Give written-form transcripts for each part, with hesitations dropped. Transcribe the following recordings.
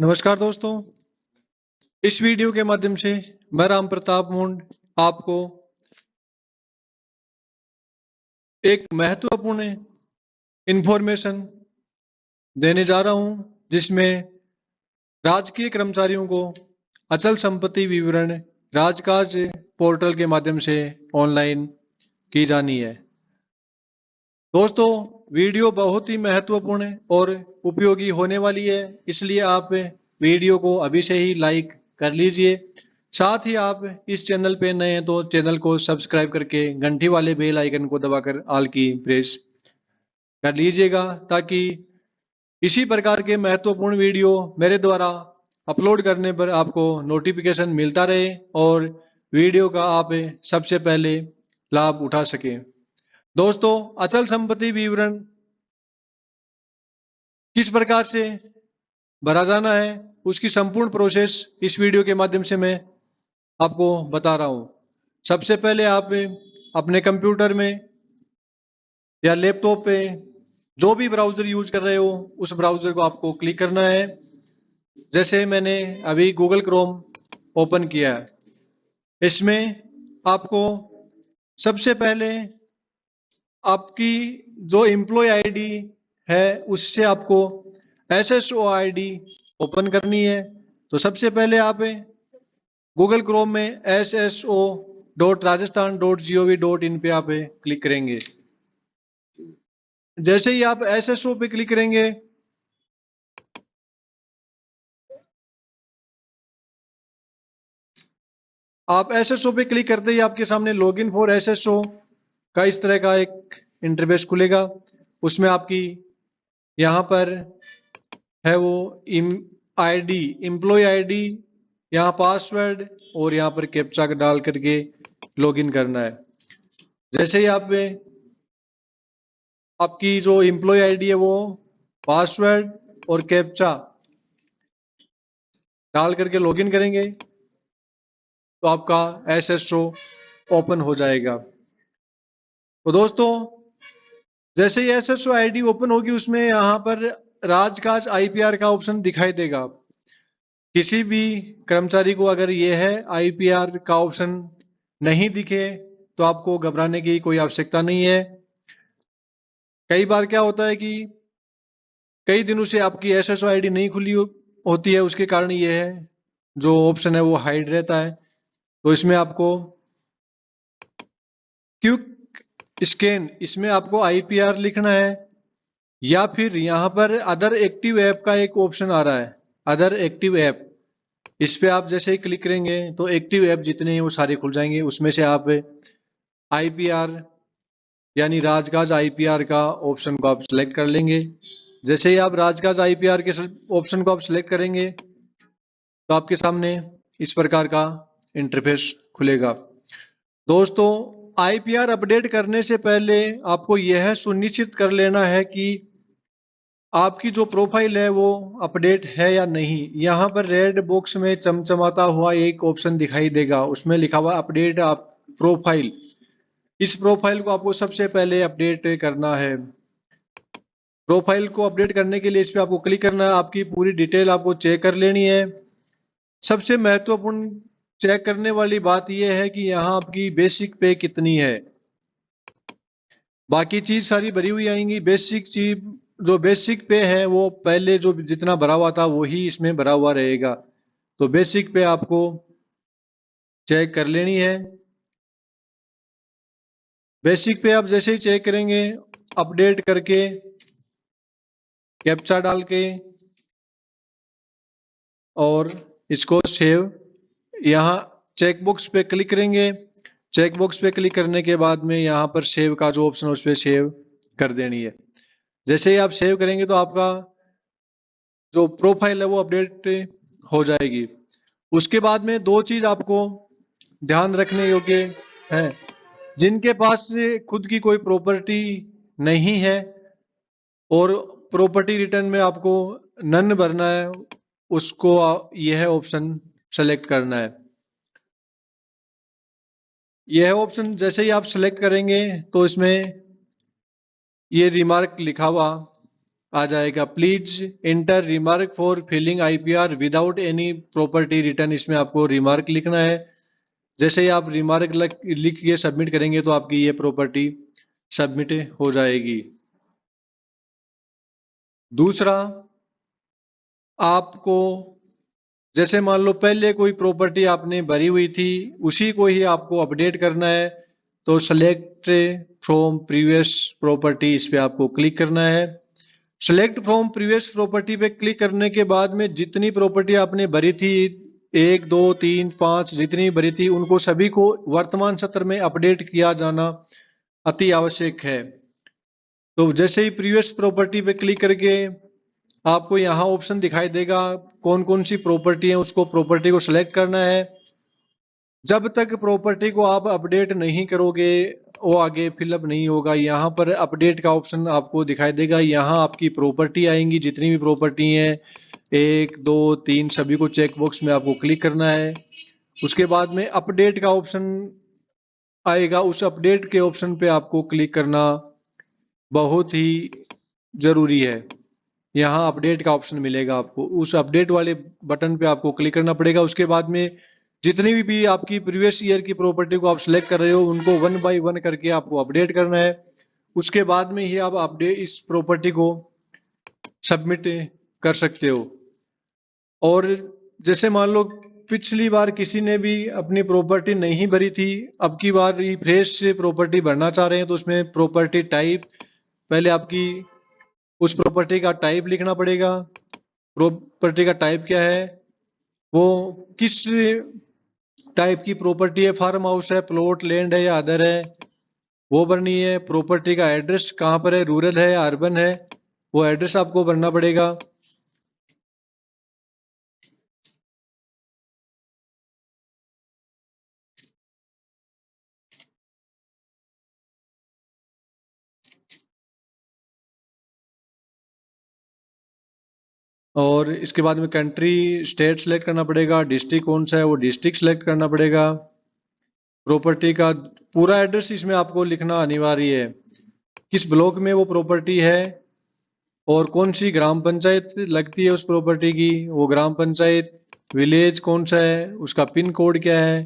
नमस्कार दोस्तों, इस वीडियो के माध्यम से मैं राम प्रताप मुंड आपको एक महत्वपूर्ण इंफॉर्मेशन देने जा रहा हूं, जिसमें राजकीय कर्मचारियों को अचल संपत्ति विवरण राजकाज पोर्टल के माध्यम से ऑनलाइन की जानी है। दोस्तों, वीडियो बहुत ही महत्वपूर्ण और उपयोगी होने वाली है, इसलिए आप वीडियो को अभी से ही लाइक कर लीजिए। साथ ही आप इस चैनल पे नए हैं तो चैनल को सब्सक्राइब करके घंटी वाले बेल आइकन को दबाकर ऑल की प्रेस कर लीजिएगा, ताकि इसी प्रकार के महत्वपूर्ण वीडियो मेरे द्वारा अपलोड करने पर आपको नोटिफिकेशन मिलता रहे और वीडियो का आप सबसे पहले लाभ उठा सकें। दोस्तों, अचल संपत्ति विवरण किस प्रकार से भरा जाना है, उसकी संपूर्ण प्रोसेस इस वीडियो के माध्यम से मैं आपको बता रहा हूं। सबसे पहले आप अपने कंप्यूटर में या लैपटॉप पे जो भी ब्राउजर यूज कर रहे हो, उस ब्राउजर को आपको क्लिक करना है। जैसे मैंने अभी गूगल क्रोम ओपन किया है, इसमें आपको सबसे पहले आपकी जो एम्प्लॉय आईडी है, उससे आपको एसएसओ आईडी ओपन करनी है। तो सबसे पहले आप गूगल क्रोम में sso.rajasthan.gov.in पे आप क्लिक करेंगे। जैसे ही आप एसएसओ पे क्लिक करेंगे, आप एसएसओ पे क्लिक करते ही आपके सामने लॉगिन फॉर एसएसओ का इस तरह का एक इंटरफेस खुलेगा। उसमें आपकी यहाँ पर है वो आईडी, एम्प्लॉय आईडी, यहाँ पासवर्ड और यहाँ पर कैप्चा डाल करके लॉगिन करना है। जैसे ही आपकी जो एम्प्लॉय आईडी है वो पासवर्ड और कैप्चा डाल करके लॉगिन करेंगे तो आपका एसएसओ ओपन हो जाएगा। तो दोस्तों, जैसे ही एसएसओ आईडी ओपन होगी, उसमें यहाँ पर राजकाज आईपीआर का ऑप्शन दिखाई देगा। किसी भी कर्मचारी को अगर ये है आईपीआर का ऑप्शन नहीं दिखे तो आपको घबराने की कोई आवश्यकता नहीं है। कई बार क्या होता है कि कई दिनों से आपकी एसएसओ आईडी नहीं खुली होती है, उसके कारण ये है जो ऑप्शन है वो हाइड रहता है। तो इसमें आपको क्विक स्कैन, इसमें आपको आईपीआर लिखना है, या फिर यहाँ पर अदर एक्टिव ऐप का एक ऑप्शन आ रहा है, अदर एक्टिव ऐप। इस पे आप जैसे ही क्लिक करेंगे तो एक्टिव ऐप जितने हैं वो सारे खुल जाएंगे। उसमें से आप आईपीआर यानी राजकाज आईपीआर का ऑप्शन को आप सिलेक्ट कर लेंगे। जैसे ही आप राजकाज आईपीआर के ऑप्शन को आप सिलेक्ट करेंगे तो आपके सामने इस प्रकार का इंटरफेस खुलेगा। दोस्तों, आईपीआर अपडेट करने से पहले आपको यह सुनिश्चित कर लेना है कि आपकी जो प्रोफाइल है वो अपडेट है या नहीं। यहाँ पर रेड बॉक्स में चमचमाता हुआ एक ऑप्शन दिखाई देगा, उसमें लिखा हुआ अपडेट आप प्रोफाइल। इस प्रोफाइल को आपको सबसे पहले अपडेट करना है। प्रोफाइल को अपडेट करने के लिए इस पे आपको क्लिक करना है। आपकी पूरी डिटेल आपको चेक कर लेनी है। सबसे महत्वपूर्ण चेक करने वाली बात यह है कि यहाँ आपकी बेसिक पे कितनी है। बाकी चीज सारी भरी हुई आएंगी, बेसिक चीज जो बेसिक पे है वो पहले जो जितना भरा हुआ था वही इसमें भरा हुआ रहेगा। तो बेसिक पे आपको चेक कर लेनी है। बेसिक पे आप जैसे ही चेक करेंगे, अपडेट करके कैप्चा डाल के और इसको सेव, यहाँ चेकबॉक्स पे क्लिक करेंगे। चेकबॉक्स पे क्लिक करने के बाद में यहाँ पर सेव का जो ऑप्शन है उस पर सेव कर देनी है। जैसे ही आप सेव करेंगे तो आपका जो प्रोफाइल है वो अपडेट हो जाएगी। उसके बाद में दो चीज आपको ध्यान रखने योग्य है। जिनके पास खुद की कोई प्रॉपर्टी नहीं है और प्रॉपर्टी रिटर्न में आपको नन भरना है, उसको यह ऑप्शन सेलेक्ट करना है। यह ऑप्शन जैसे ही आप सेलेक्ट करेंगे तो इसमें ये रिमार्क लिखा हुआ आ जाएगा, please enter remark for filing IPR without any property return. इसमें आपको रिमार्क लिखना है। जैसे ही आप रिमार्क लिख के सबमिट करेंगे तो आपकी ये प्रॉपर्टी सबमिट हो जाएगी। दूसरा, आपको जैसे मान लो पहले कोई प्रॉपर्टी आपने भरी हुई थी, उसी को ही आपको अपडेट करना है, तो सेलेक्ट फ्रॉम प्रीवियस प्रॉपर्टी, इस पे आपको क्लिक करना है। सेलेक्ट फ्रॉम प्रीवियस प्रॉपर्टी पे क्लिक करने के बाद में जितनी प्रॉपर्टी आपने भरी थी, 1 2 3 5 जितनी भरी थी, उनको सभी को वर्तमान सत्र में अपडेट किया जाना अति आवश्यक है। तो जैसे ही प्रीवियस प्रॉपर्टी पे क्लिक करके आपको यहाँ ऑप्शन दिखाई देगा कौन कौन सी प्रॉपर्टी है, उसको प्रॉपर्टी को सिलेक्ट करना है। जब तक प्रॉपर्टी को आप अपडेट नहीं करोगे वो आगे फिलअप नहीं होगा। यहाँ पर अपडेट का ऑप्शन आपको दिखाई देगा, यहाँ आपकी प्रॉपर्टी आएंगी, जितनी भी प्रॉपर्टी हैं 1 2 3 सभी को चेक बॉक्स में आपको क्लिक करना है। उसके बाद में अपडेट का ऑप्शन आएगा, उस अपडेट के ऑप्शन पे आपको क्लिक करना बहुत ही जरूरी है। यहाँ अपडेट का ऑप्शन मिलेगा आपको, उस अपडेट वाले बटन पे आपको क्लिक करना पड़ेगा। उसके बाद में जितनी भी आपकी प्रीवियस ईयर की प्रॉपर्टी को आप सिलेक्ट कर रहे हो, उनको 1 बाय 1 करके आपको अपडेट करना है। उसके बाद में ही आप अपडेट इस प्रॉपर्टी को सबमिट कर सकते हो। और जैसे मान लो पिछली बार किसी ने भी अपनी प्रॉपर्टी नहीं भरी थी, अब की बार फ्रेश से प्रॉपर्टी भरना चाह रहे हैं, तो उसमें प्रॉपर्टी टाइप, पहले आपकी उस प्रॉपर्टी का टाइप लिखना पड़ेगा। प्रॉपर्टी का टाइप क्या है, वो किस टाइप की प्रॉपर्टी है, फार्म हाउस है, प्लॉट लैंड है या अदर है, वो भरनी है। प्रॉपर्टी का एड्रेस कहाँ पर है, रूरल है या अर्बन है, वो एड्रेस आपको भरना पड़ेगा। और इसके बाद में कंट्री स्टेट सेलेक्ट करना पड़ेगा, डिस्ट्रिक्ट कौन सा है वो डिस्ट्रिक्ट सेलेक्ट करना पड़ेगा। प्रॉपर्टी का पूरा एड्रेस इसमें आपको लिखना अनिवार्य है, किस ब्लॉक में वो प्रॉपर्टी है और कौन सी ग्राम पंचायत लगती है उस प्रॉपर्टी की, वो ग्राम पंचायत, विलेज कौन सा है, उसका पिन कोड क्या है,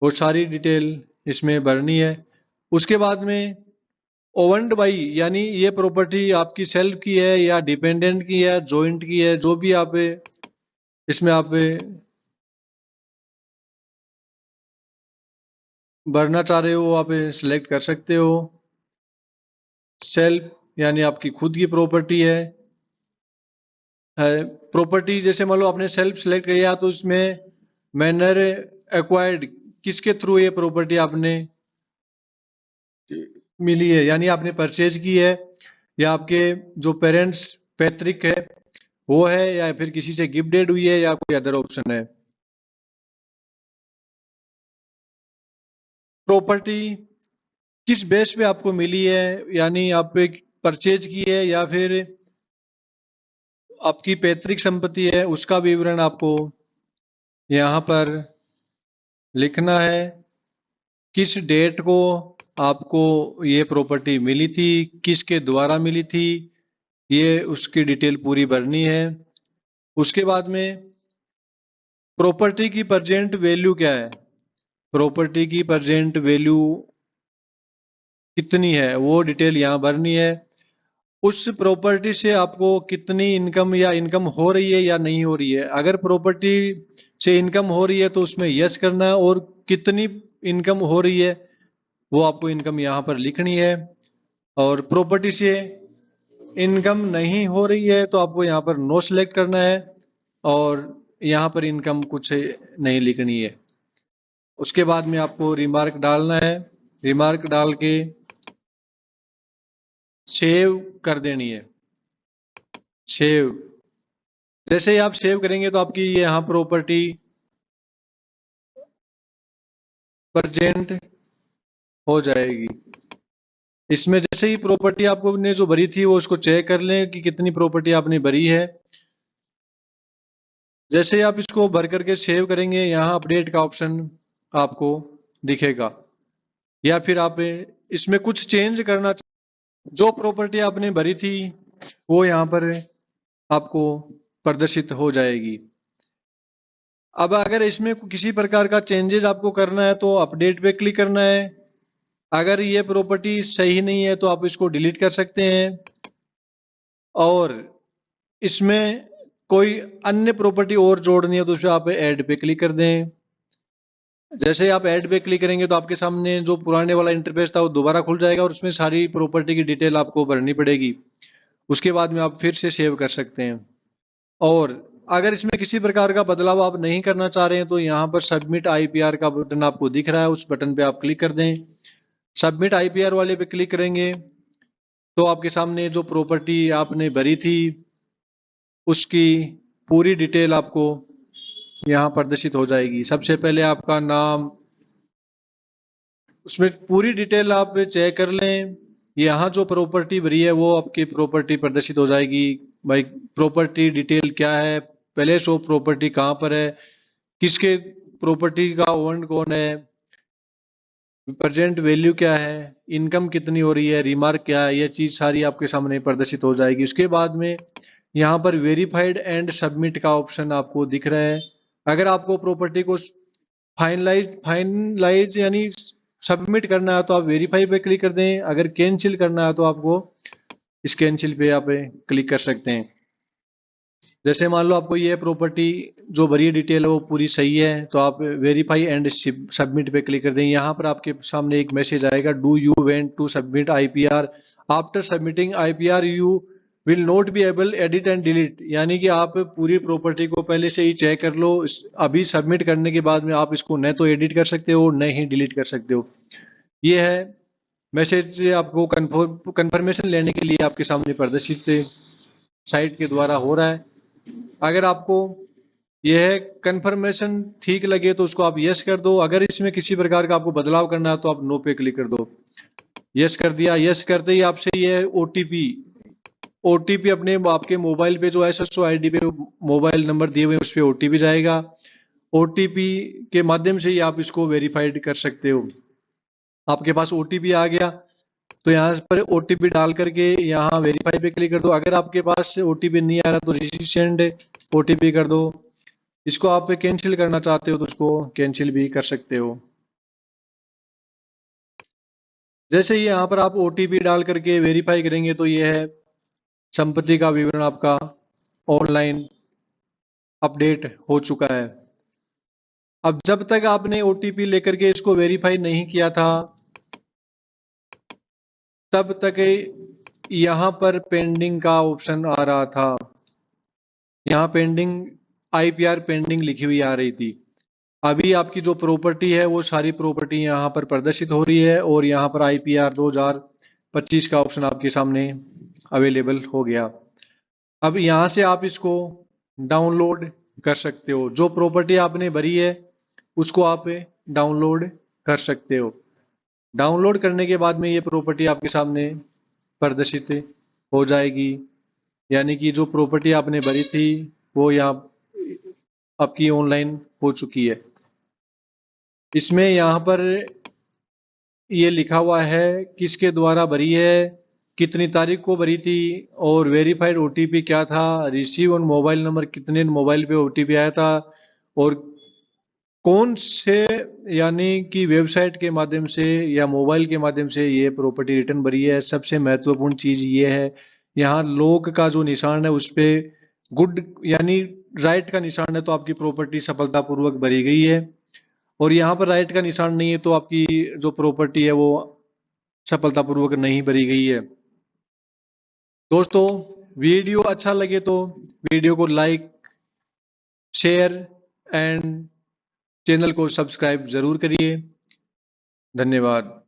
वो सारी डिटेल इसमें भरनी है। उसके बाद में ओवन्ड बाई, यानी ये प्रॉपर्टी आपकी सेल्फ की है या डिपेंडेंट की है, जॉइंट की है, जो भी आप इसमें आप भरना चाह रहे हो वो आप सिलेक्ट कर सकते हो। सेल्फ यानी आपकी खुद की प्रॉपर्टी है। प्रॉपर्टी जैसे मान लो आपने सेल्फ सेलेक्ट किया तो उसमें मैनर एक्वायर्ड, किसके थ्रू ये प्रॉपर्टी आपने मिली है, यानी आपने परचेज की है या आपके जो पेरेंट्स पैतृक है वो है, या फिर किसी से गिफ्टेड हुई है या कोई अदर ऑप्शन है। प्रॉपर्टी किस बेस पे आपको मिली है, यानी आप परचेज की है या फिर आपकी पैतृक संपत्ति है, उसका विवरण आपको यहाँ पर लिखना है। किस डेट को आपको ये प्रॉपर्टी मिली थी, किसके द्वारा मिली थी, ये उसकी डिटेल पूरी भरनी है। उसके बाद में प्रॉपर्टी की प्रेजेंट वैल्यू क्या है, प्रॉपर्टी की प्रेजेंट वैल्यू कितनी है वो डिटेल यहाँ भरनी है। उस प्रॉपर्टी से आपको कितनी इनकम या इनकम हो रही है या नहीं हो रही है, अगर प्रॉपर्टी से इनकम हो रही है तो उसमें यस करना है, और कितनी इनकम हो रही है वो आपको इनकम यहाँ पर लिखनी है। और प्रॉपर्टी से इनकम नहीं हो रही है तो आपको यहाँ पर नो सिलेक्ट करना है, और यहाँ पर इनकम कुछ नहीं लिखनी है। उसके बाद में आपको रिमार्क डालना है, रिमार्क डाल के सेव कर देनी है। सेव, जैसे ही आप सेव करेंगे तो आपकी ये यहाँ प्रॉपर्टी प्रेजेंट हो जाएगी। इसमें जैसे ही प्रॉपर्टी आपको ने जो भरी थी वो उसको चेक कर लें कि कितनी प्रॉपर्टी आपने भरी है। जैसे ही आप इसको भर करके सेव करेंगे, यहाँ अपडेट का ऑप्शन आपको दिखेगा। या फिर आप इसमें कुछ चेंज करना, जो प्रॉपर्टी आपने भरी थी वो यहाँ पर आपको प्रदर्शित हो जाएगी। अब अगर इसमें किसी प्रकार का चेंजेस आपको करना है तो अपडेट पे क्लिक करना है। अगर ये प्रॉपर्टी सही नहीं है तो आप इसको डिलीट कर सकते हैं, और इसमें कोई अन्य प्रॉपर्टी और जोड़नी है तो उस पर आप ऐड पे क्लिक कर दें। जैसे आप ऐड पे क्लिक करेंगे तो आपके सामने जो पुराने वाला इंटरफेस था वो दोबारा खुल जाएगा, और उसमें सारी प्रॉपर्टी की डिटेल आपको भरनी पड़ेगी। उसके बाद में आप फिर से सेव कर सकते हैं। और अगर इसमें किसी प्रकार का बदलाव आप नहीं करना चाह रहे हैं तो यहाँ पर सबमिट आईपीआर का बटन आपको दिख रहा है, उस बटन पे आप क्लिक कर दें। सबमिट आईपीआर वाले पे क्लिक करेंगे तो आपके सामने जो प्रॉपर्टी आपने भरी थी उसकी पूरी डिटेल आपको यहाँ प्रदर्शित हो जाएगी। सबसे पहले आपका नाम, उसमें पूरी डिटेल आप चेक कर लें। यहाँ जो प्रॉपर्टी भरी है वो आपकी प्रॉपर्टी प्रदर्शित हो जाएगी। भाई प्रॉपर्टी डिटेल क्या है, पहले शो प्रॉपर्टी कहाँ पर है, किसके प्रॉपर्टी का ओनर कौन है, प्रेजेंट वैल्यू क्या है, इनकम कितनी हो रही है, रिमार्क क्या है, ये चीज सारी आपके सामने प्रदर्शित हो जाएगी। उसके बाद में यहाँ पर वेरीफाइड एंड सबमिट का ऑप्शन आपको दिख रहा है। अगर आपको प्रॉपर्टी को फाइनलाइज यानी सबमिट करना है तो आप वेरीफाई पे क्लिक कर दें। अगर कैंसिल करना है तो आपको इस कैंसिल पे आप क्लिक कर सकते हैं। जैसे मान लो आपको ये प्रॉपर्टी जो भरी डिटेल है वो पूरी सही है तो आप वेरीफाई एंड सबमिट पे क्लिक कर दें। यहाँ पर आपके सामने एक मैसेज आएगा, do you want to submit IPR, after submitting IPR you will not be able edit and delete. यानी कि आप पूरी प्रॉपर्टी को पहले से ही चेक कर लो, अभी सबमिट करने के बाद में आप इसको न तो एडिट कर सकते हो न ही डिलीट कर सकते हो। ये है मैसेज, आपको कंफर्मेशन लेने के लिए आपके सामने प्रदर्शित साइट के द्वारा हो रहा है। अगर आपको यह कंफर्मेशन ठीक लगे तो उसको आप यस कर दो। अगर इसमें किसी प्रकार का आपको बदलाव करना है तो आप नो पे क्लिक कर दो। यस कर दिया। यस करते ही आपसे ये ओटीपी अपने आपके मोबाइल पे जो एसएसओ आईडी पे मोबाइल नंबर दिए हुए हैं उस पर ओटीपी जाएगा। ओटीपी के माध्यम से ही आप इसको वेरीफाइड कर सकते हो। आपके पास ओटीपी आ गया तो यहाँ पर ओटीपी डाल करके यहाँ वेरीफाई पे क्लिक कर दो। अगर आपके पास ओटीपी नहीं आ रहा तो रिसेंड ओटीपी कर दो। इसको आप कैंसिल करना चाहते हो तो उसको कैंसिल भी कर सकते हो। जैसे ही यहाँ पर आप ओटीपी डाल करके वेरीफाई करेंगे तो ये है संपत्ति का विवरण आपका ऑनलाइन अपडेट हो चुका है। अब जब तक आपने ओटीपी लेकर के इसको वेरीफाई नहीं किया था तब तक यहाँ पर पेंडिंग का ऑप्शन आ रहा था। यहाँ पेंडिंग आईपीआर पेंडिंग लिखी हुई आ रही थी। अभी आपकी जो प्रॉपर्टी है वो सारी प्रॉपर्टी यहाँ पर प्रदर्शित हो रही है और यहाँ पर आईपीआर 2025 का ऑप्शन आपके सामने अवेलेबल हो गया। अब यहाँ से आप इसको डाउनलोड कर सकते हो। जो प्रॉपर्टी आपने भरी है उसको आप डाउनलोड कर सकते हो। डाउनलोड करने के बाद में ये प्रॉपर्टी आपके सामने प्रदर्शित हो जाएगी। यानी कि जो प्रॉपर्टी आपने भरी थी वो यहाँ आपकी ऑनलाइन हो चुकी है। इसमें यहाँ पर ये लिखा हुआ है किसके द्वारा भरी है, कितनी तारीख को भरी थी, और वेरीफाइड ओटीपी क्या था, रिसीव ऑन मोबाइल नंबर, कितने मोबाइल पे ओटीपी आया था, और कौन से यानी कि वेबसाइट के माध्यम से या मोबाइल के माध्यम से ये प्रॉपर्टी रिटर्न भरी है। सबसे महत्वपूर्ण चीज ये है, यहाँ लॉक का जो निशान है उस पे गुड यानी राइट का निशान है तो आपकी प्रॉपर्टी सफलतापूर्वक भरी गई है, और यहाँ पर राइट का निशान नहीं है तो आपकी जो प्रॉपर्टी है वो सफलतापूर्वक नहीं भरी गई है। दोस्तों, वीडियो अच्छा लगे तो वीडियो को लाइक, शेयर एंड चैनल को सब्सक्राइब जरूर करिए। धन्यवाद।